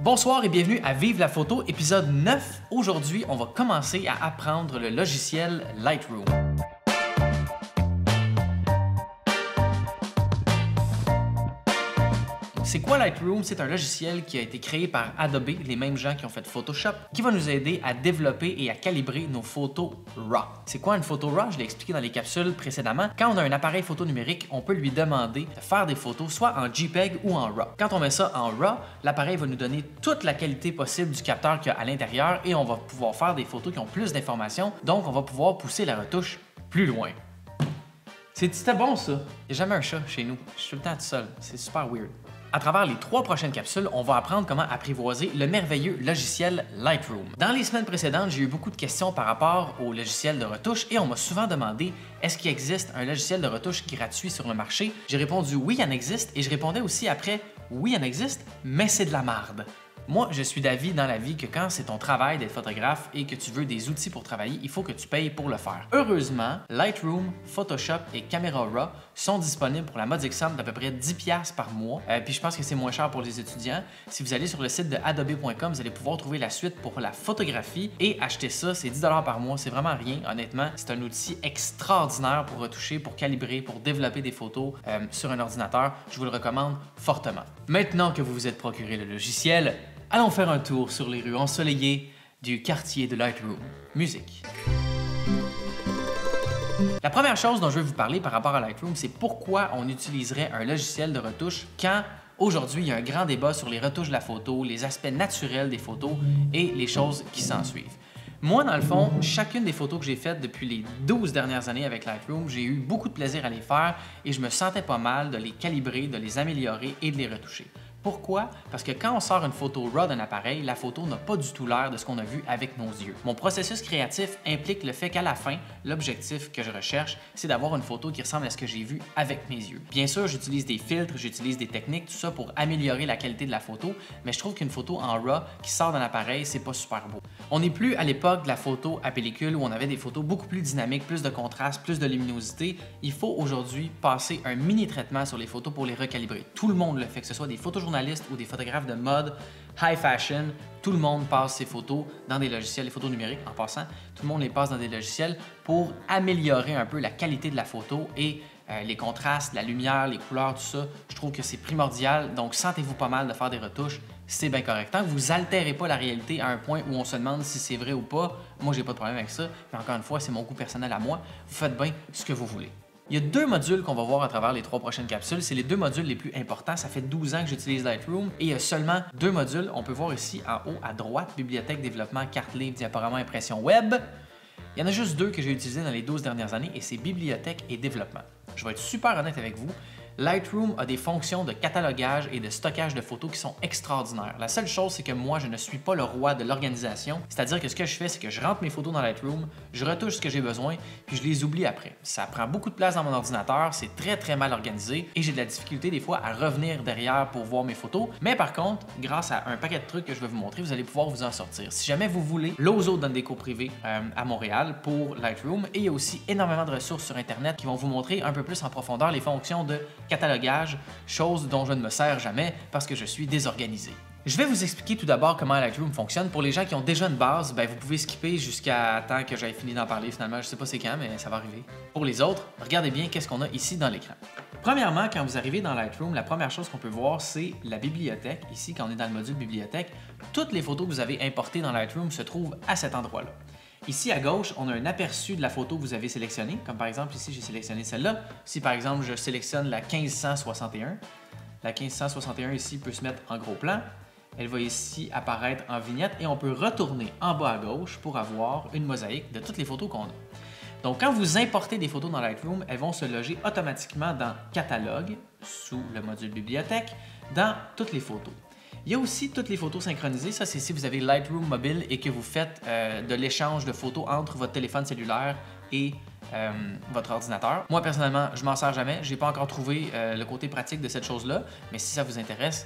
Bonsoir et bienvenue à Vive la photo, épisode 9. Aujourd'hui, on va commencer à apprendre le logiciel Lightroom. C'est quoi Lightroom? C'est un logiciel qui a été créé par Adobe, les mêmes gens qui ont fait Photoshop, qui va nous aider à développer et à calibrer nos photos RAW. C'est quoi une photo RAW? Je l'ai expliqué dans les capsules précédemment. Quand on a un appareil photo numérique, on peut lui demander de faire des photos soit en JPEG ou en RAW. Quand on met ça en RAW, l'appareil va nous donner toute la qualité possible du capteur qu'il y a à l'intérieur et on va pouvoir faire des photos qui ont plus d'informations, donc on va pouvoir pousser la retouche plus loin. C'était bon ça? Il n'y a jamais un chat chez nous. Je suis tout le temps tout seul. C'est super weird. À travers les 3 prochaines capsules, on va apprendre comment apprivoiser le merveilleux logiciel Lightroom. Dans les semaines précédentes, j'ai eu beaucoup de questions par rapport au logiciel de retouche et on m'a souvent demandé est-ce qu'il existe un logiciel de retouche gratuit sur le marché? J'ai répondu oui, il en existe et je répondais aussi après oui, il en existe, mais c'est de la marde. Moi, je suis d'avis dans la vie que quand c'est ton travail d'être photographe et que tu veux des outils pour travailler, il faut que tu payes pour le faire. Heureusement, Lightroom, Photoshop et Camera Raw sont disponibles pour la modique somme d'à peu près 10$ par mois. Puis je pense que c'est moins cher pour les étudiants. Si vous allez sur le site de adobe.com, vous allez pouvoir trouver la suite pour la photographie et acheter ça, c'est 10$ par mois. C'est vraiment rien, honnêtement. C'est un outil extraordinaire pour retoucher, pour calibrer, pour développer des photos sur un ordinateur. Je vous le recommande fortement. Maintenant que vous vous êtes procuré le logiciel, allons faire un tour sur les rues ensoleillées du quartier de Lightroom. Musique. La première chose dont je veux vous parler par rapport à Lightroom, c'est pourquoi on utiliserait un logiciel de retouche quand aujourd'hui il y a un grand débat sur les retouches de la photo, les aspects naturels des photos et les choses qui s'en suivent. Moi, dans le fond, chacune des photos que j'ai faites depuis les 12 dernières années avec Lightroom, j'ai eu beaucoup de plaisir à les faire et je me sentais pas mal de les calibrer, de les améliorer et de les retoucher. Pourquoi? Parce que quand on sort une photo RAW d'un appareil, la photo n'a pas du tout l'air de ce qu'on a vu avec nos yeux. Mon processus créatif implique le fait qu'à la fin, l'objectif que je recherche, c'est d'avoir une photo qui ressemble à ce que j'ai vu avec mes yeux. Bien sûr, j'utilise des filtres, j'utilise des techniques, tout ça pour améliorer la qualité de la photo, mais je trouve qu'une photo en RAW qui sort d'un appareil, c'est pas super beau. On n'est plus à l'époque de la photo à pellicule où on avait des photos beaucoup plus dynamiques, plus de contraste, plus de luminosité. Il faut aujourd'hui passer un mini-traitement sur les photos pour les recalibrer. Tout le monde le fait, que ce soit des photojournalistes ou des photographes de mode, high fashion, tout le monde passe ses photos dans des logiciels, les photos numériques en passant, tout le monde les passe dans des logiciels pour améliorer un peu la qualité de la photo et les contrastes, la lumière, les couleurs, tout ça. Je trouve que c'est primordial, donc sentez-vous pas mal de faire des retouches, c'est bien correct. Tant que vous altérez pas la réalité à un point où on se demande si c'est vrai ou pas, moi j'ai pas de problème avec ça, mais encore une fois, c'est mon goût personnel à moi, vous faites bien ce que vous voulez. Il y a 2 modules qu'on va voir à travers les 3 prochaines capsules. C'est les 2 modules les plus importants. Ça fait 12 ans que j'utilise Lightroom et il y a seulement 2 modules. On peut voir ici en haut à droite, bibliothèque, développement, carte livre, diaporama, impression web. Il y en a juste 2 que j'ai utilisés dans les 12 dernières années et c'est bibliothèque et développement. Je vais être super honnête avec vous. Lightroom a des fonctions de catalogage et de stockage de photos qui sont extraordinaires. La seule chose, c'est que moi, je ne suis pas le roi de l'organisation. C'est-à-dire que ce que je fais, c'est que je rentre mes photos dans Lightroom, je retouche ce que j'ai besoin, puis je les oublie après. Ça prend beaucoup de place dans mon ordinateur, c'est très mal organisé et j'ai de la difficulté des fois à revenir derrière pour voir mes photos. Mais par contre, grâce à un paquet de trucs que je vais vous montrer, vous allez pouvoir vous en sortir. Si jamais vous voulez, Lozo donne des cours privés à Montréal pour Lightroom et il y a aussi énormément de ressources sur Internet qui vont vous montrer un peu plus en profondeur les fonctions de catalogage, chose dont je ne me sers jamais parce que je suis désorganisé. Je vais vous expliquer tout d'abord comment Lightroom fonctionne. Pour les gens qui ont déjà une base, vous pouvez skipper jusqu'à temps que j'aie fini d'en parler finalement. Je sais pas c'est quand, mais ça va arriver. Pour les autres, regardez bien qu'est-ce qu'on a ici dans l'écran. Premièrement, quand vous arrivez dans Lightroom, la première chose qu'on peut voir, c'est la bibliothèque. Ici, quand on est dans le module bibliothèque, toutes les photos que vous avez importées dans Lightroom se trouvent à cet endroit-là. Ici à gauche, on a un aperçu de la photo que vous avez sélectionnée, comme par exemple ici j'ai sélectionné celle-là. Si par exemple je sélectionne la 1561, la 1561 ici peut se mettre en gros plan. Elle va ici apparaître en vignette et on peut retourner en bas à gauche pour avoir une mosaïque de toutes les photos qu'on a. Donc quand vous importez des photos dans Lightroom, elles vont se loger automatiquement dans Catalogue, sous le module Bibliothèque, dans toutes les photos. Il y a aussi toutes les photos synchronisées. Ça, c'est si vous avez Lightroom mobile et que vous faites de l'échange de photos entre votre téléphone cellulaire et votre ordinateur. Moi, personnellement, je m'en sers jamais. Je n'ai pas encore trouvé le côté pratique de cette chose-là, mais si ça vous intéresse,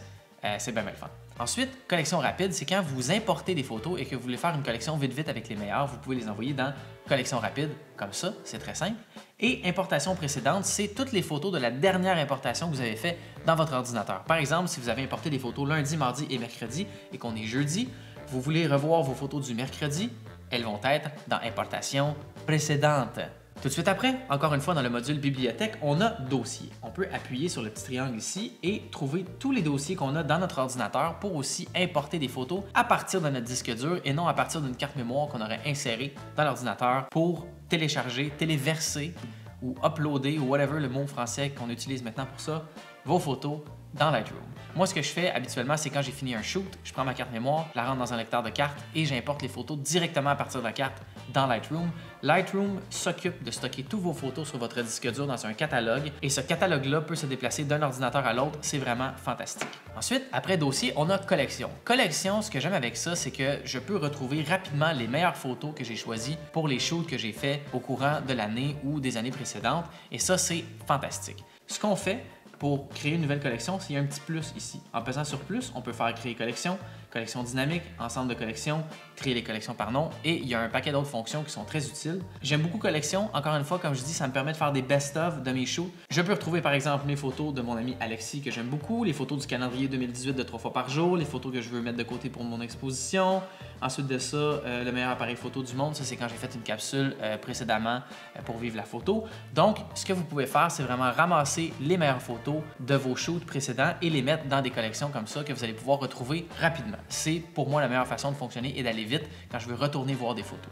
c'est bien le fun. Ensuite, collection rapide, c'est quand vous importez des photos et que vous voulez faire une collection vite avec les meilleures, vous pouvez les envoyer dans collection rapide, comme ça, c'est très simple. Et importation précédente, c'est toutes les photos de la dernière importation que vous avez fait dans votre ordinateur. Par exemple, si vous avez importé des photos lundi, mardi et mercredi et qu'on est jeudi, vous voulez revoir vos photos du mercredi, elles vont être dans importation précédente. Tout de suite après, encore une fois dans le module bibliothèque, on a dossier. On peut appuyer sur le petit triangle ici et trouver tous les dossiers qu'on a dans notre ordinateur pour aussi importer des photos à partir de notre disque dur et non à partir d'une carte mémoire qu'on aurait insérée dans l'ordinateur pour télécharger, téléverser ou uploader ou whatever le mot français qu'on utilise maintenant pour ça, vos photos dans Lightroom. Moi, ce que je fais habituellement, c'est quand j'ai fini un shoot, je prends ma carte mémoire, la rentre dans un lecteur de cartes et j'importe les photos directement à partir de la carte dans Lightroom. Lightroom s'occupe de stocker toutes vos photos sur votre disque dur dans un catalogue et ce catalogue-là peut se déplacer d'un ordinateur à l'autre. C'est vraiment fantastique. Ensuite, après dossier, on a collection. Collection, ce que j'aime avec ça, c'est que je peux retrouver rapidement les meilleures photos que j'ai choisies pour les shoots que j'ai faits au courant de l'année ou des années précédentes et ça, c'est fantastique. Ce qu'on fait, pour créer une nouvelle collection, c'est un petit plus ici. En pesant sur plus, on peut faire créer collection, collection dynamique, ensemble de collections, créer les collections par nom et il y a un paquet d'autres fonctions qui sont très utiles. J'aime beaucoup collection. Encore une fois, comme je dis, ça me permet de faire des best-of de mes shoots. Je peux retrouver par exemple mes photos de mon ami Alexis que j'aime beaucoup, les photos du calendrier 2018 de 3 fois par jour, les photos que je veux mettre de côté pour mon exposition. Ensuite de ça, le meilleur appareil photo du monde, ça c'est quand j'ai fait une capsule précédemment pour vivre la photo. Donc, ce que vous pouvez faire, c'est vraiment ramasser les meilleures photos de vos shoots précédents et les mettre dans des collections comme ça que vous allez pouvoir retrouver rapidement. C'est pour moi la meilleure façon de fonctionner et d'aller vite quand je veux retourner voir des photos.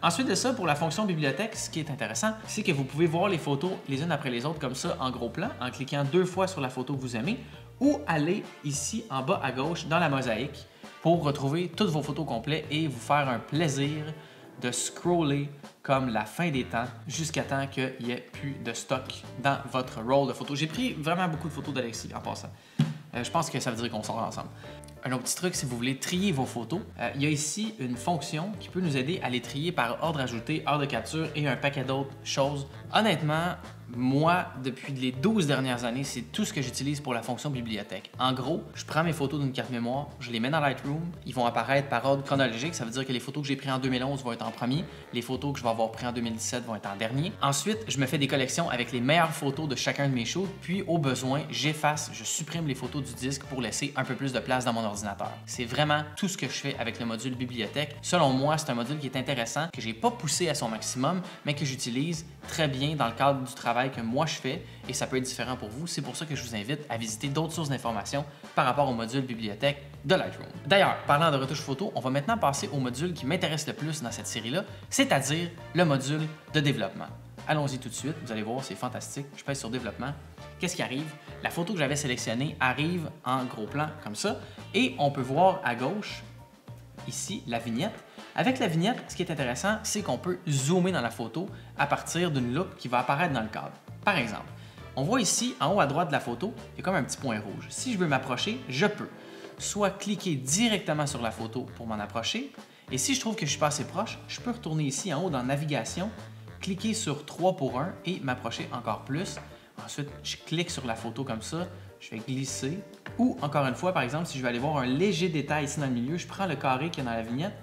Ensuite de ça, pour la fonction bibliothèque, ce qui est intéressant, c'est que vous pouvez voir les photos les unes après les autres comme ça en gros plan en cliquant 2 fois sur la photo que vous aimez ou aller ici en bas à gauche dans la mosaïque pour retrouver toutes vos photos complètes et vous faire un plaisir de scroller comme la fin des temps jusqu'à temps qu'il n'y ait plus de stock dans votre roll de photos. J'ai pris vraiment beaucoup de photos d'Alexis en passant. Je pense que ça veut dire qu'on sort ensemble. Un autre petit truc, si vous voulez trier vos photos, il y a ici une fonction qui peut nous aider à les trier par ordre ajouté, heure de capture et un paquet d'autres choses. Honnêtement, moi, depuis les 12 dernières années, c'est tout ce que j'utilise pour la fonction bibliothèque. En gros, je prends mes photos d'une carte mémoire, je les mets dans Lightroom, ils vont apparaître par ordre chronologique, ça veut dire que les photos que j'ai prises en 2011 vont être en premier, les photos que je vais avoir prises en 2017 vont être en dernier. Ensuite, je me fais des collections avec les meilleures photos de chacun de mes shoots, puis au besoin, j'efface, je supprime les photos du disque pour laisser un peu plus de place dans mon ordinateur. C'est vraiment tout ce que je fais avec le module bibliothèque. Selon moi, c'est un module qui est intéressant, que j'ai pas poussé à son maximum, mais que j'utilise très bien dans le cadre du travail que moi je fais et ça peut être différent pour vous. C'est pour ça que je vous invite à visiter d'autres sources d'informations par rapport au module bibliothèque de Lightroom. D'ailleurs, parlant de retouche photo, on va maintenant passer au module qui m'intéresse le plus dans cette série-là, c'est-à-dire le module de développement. Allons-y tout de suite, vous allez voir, c'est fantastique. Je pèse sur développement. Qu'est-ce qui arrive? La photo que j'avais sélectionnée arrive en gros plan comme ça et on peut voir à gauche, ici, la vignette. Avec la vignette, ce qui est intéressant, c'est qu'on peut zoomer dans la photo à partir d'une loupe qui va apparaître dans le cadre. Par exemple, on voit ici, en haut à droite de la photo, il y a comme un petit point rouge. Si je veux m'approcher, je peux soit cliquer directement sur la photo pour m'en approcher, et si je trouve que je suis pas assez proche, je peux retourner ici en haut dans Navigation, cliquer sur 3 pour 1 et m'approcher encore plus. Ensuite, je clique sur la photo comme ça, je vais glisser. Ou, encore une fois, par exemple, si je veux aller voir un léger détail ici dans le milieu, je prends le carré qu'il y a dans la vignette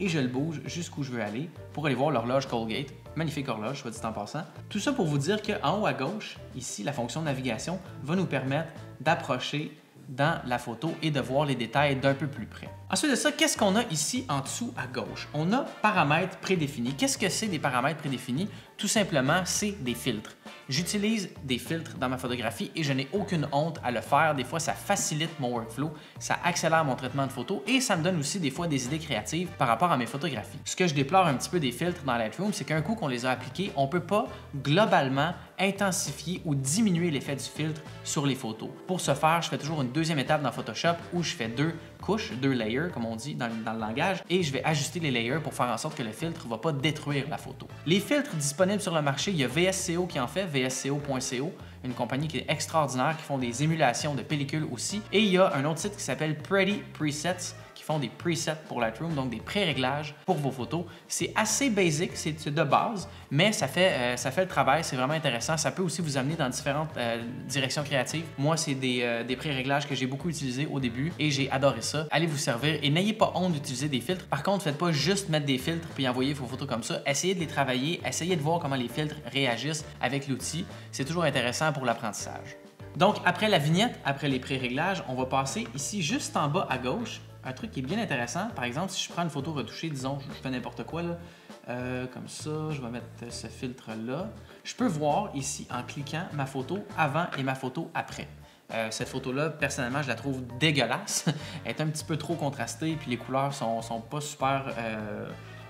et je le bouge jusqu'où je veux aller pour aller voir l'horloge Colgate. Magnifique horloge, soit dit en passant. Tout ça pour vous dire qu'en haut à gauche, ici, la fonction de navigation va nous permettre d'approcher dans la photo et de voir les détails d'un peu plus près. Ensuite de ça, qu'est-ce qu'on a ici en dessous à gauche? On a paramètres prédéfinis. Qu'est-ce que c'est des paramètres prédéfinis? Tout simplement, c'est des filtres. J'utilise des filtres dans ma photographie et je n'ai aucune honte à le faire. Des fois, ça facilite mon workflow, ça accélère mon traitement de photos et ça me donne aussi des fois des idées créatives par rapport à mes photographies. Ce que je déplore un petit peu des filtres dans Lightroom, c'est qu'un coup qu'on les a appliqués, on ne peut pas globalement intensifier ou diminuer l'effet du filtre sur les photos. Pour ce faire, je fais toujours une deuxième étape dans Photoshop où je fais 2 couches, 2 layers, comme on dit dans le langage, et je vais ajuster les layers pour faire en sorte que le filtre ne va pas détruire la photo. Les filtres disponibles sur le marché, il y a VSCO qui en fait, vsco.co, une compagnie qui est extraordinaire, qui font des émulations de pellicules aussi, et il y a un autre site qui s'appelle Pretty Presets, qui qui font des presets pour Lightroom, donc des pré-réglages pour vos photos. C'est assez basic, c'est de base, mais ça fait le travail, c'est vraiment intéressant. Ça peut aussi vous amener dans différentes directions créatives. Moi, c'est des pré-réglages que j'ai beaucoup utilisés au début et j'ai adoré ça. Allez vous servir et n'ayez pas honte d'utiliser des filtres. Par contre, faites pas juste mettre des filtres puis envoyer vos photos comme ça. Essayez de les travailler, essayez de voir comment les filtres réagissent avec l'outil. C'est toujours intéressant pour l'apprentissage. Donc, après la vignette, après les pré-réglages, on va passer ici juste en bas à gauche. Un truc qui est bien intéressant, par exemple, si je prends une photo retouchée, disons, je fais n'importe quoi, là, comme ça, je vais mettre ce filtre-là. Je peux voir ici, en cliquant, ma photo avant et ma photo après. Cette photo-là, personnellement, je la trouve dégueulasse. Elle est un petit peu trop contrastée, puis les couleurs sont pas super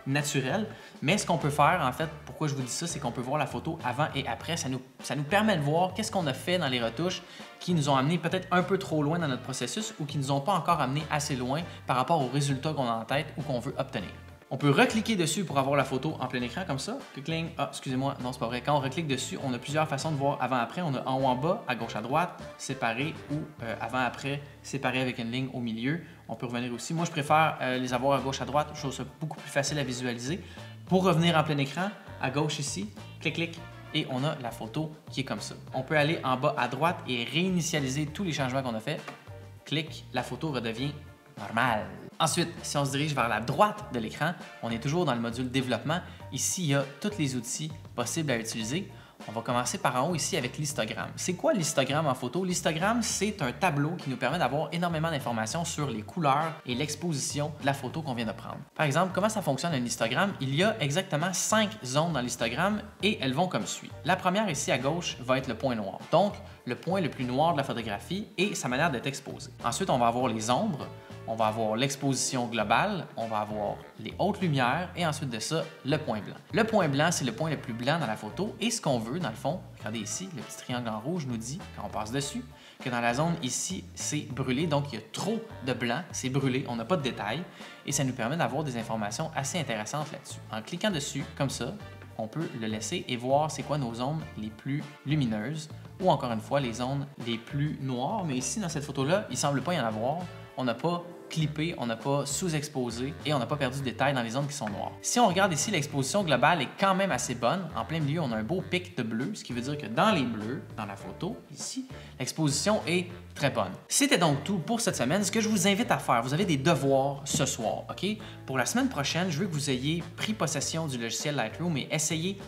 naturelles. Mais ce qu'on peut faire, en fait, pourquoi je vous dis ça, c'est qu'on peut voir la photo avant et après. Ça nous permet de voir qu'est-ce qu'on a fait dans les retouches qui nous ont amené peut-être un peu trop loin dans notre processus ou qui ne nous ont pas encore amené assez loin par rapport aux résultats qu'on a en tête ou qu'on veut obtenir. On peut recliquer dessus pour avoir la photo en plein écran comme ça. Clic, ah, excusez-moi, non, c'est pas vrai. Quand on reclique dessus, on a plusieurs façons de voir avant-après. On a en haut, en bas, à gauche, à droite, séparé ou avant-après, séparé avec une ligne au milieu. On peut revenir aussi. Moi, je préfère les avoir à gauche, à droite. Je trouve ça beaucoup plus facile à visualiser. Pour revenir en plein écran, à gauche ici, clic, et on a la photo qui est comme ça. On peut aller en bas à droite et réinitialiser tous les changements qu'on a fait. Clic, la photo redevient normale. Ensuite, si on se dirige vers la droite de l'écran, on est toujours dans le module développement. Ici, il y a tous les outils possibles à utiliser. On va commencer par en haut ici avec l'histogramme. C'est quoi l'histogramme en photo? L'histogramme, c'est un tableau qui nous permet d'avoir énormément d'informations sur les couleurs et l'exposition de la photo qu'on vient de prendre. Par exemple, comment ça fonctionne un histogramme? Il y a exactement 5 zones dans l'histogramme et elles vont comme suit. La première ici à gauche va être le point noir, donc le point le plus noir de la photographie et sa manière d'être exposé. Ensuite, on va avoir les ombres. On va avoir l'exposition globale, on va avoir les hautes lumières et ensuite de ça, le point blanc. Le point blanc, c'est le point le plus blanc dans la photo et ce qu'on veut, dans le fond, regardez ici, le petit triangle en rouge nous dit, quand on passe dessus, que dans la zone ici, c'est brûlé, donc il y a trop de blanc, c'est brûlé, on n'a pas de détails et ça nous permet d'avoir des informations assez intéressantes là-dessus. En cliquant dessus, comme ça, on peut le laisser et voir c'est quoi nos zones les plus lumineuses ou encore une fois les zones les plus noires. Mais ici, dans cette photo-là, il ne semble pas y en avoir. On n'a pas clippé, on n'a pas sous-exposé et on n'a pas perdu de détails dans les zones qui sont noires. Si on regarde ici, l'exposition globale est quand même assez bonne. En plein milieu, on a un beau pic de bleu, ce qui veut dire que dans les bleus, dans la photo, ici, l'exposition est très bonne. C'était donc tout pour cette semaine. Ce que je vous invite à faire, vous avez des devoirs ce soir, OK? Pour la semaine prochaine, je veux que vous ayez pris possession du logiciel Lightroom et essayez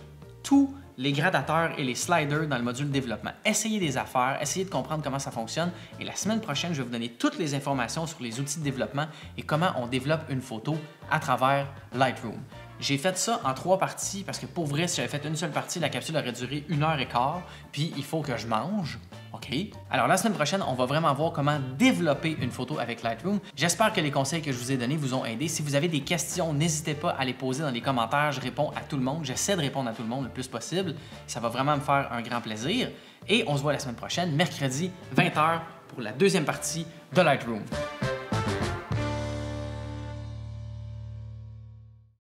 tous les gradateurs et les sliders dans le module développement. Essayez des affaires, essayez de comprendre comment ça fonctionne et la semaine prochaine, je vais vous donner toutes les informations sur les outils de développement et comment on développe une photo à travers Lightroom. J'ai fait ça en 3 parties parce que pour vrai, si j'avais fait une seule partie, la capsule aurait duré 1h15, puis il faut que je mange. OK? Alors la semaine prochaine, on va vraiment voir comment développer une photo avec Lightroom. J'espère que les conseils que je vous ai donnés vous ont aidé. Si vous avez des questions, n'hésitez pas à les poser dans les commentaires. Je réponds à tout le monde. J'essaie de répondre à tout le monde le plus possible. Ça va vraiment me faire un grand plaisir. Et on se voit la semaine prochaine, mercredi, 20h, pour la deuxième partie de Lightroom.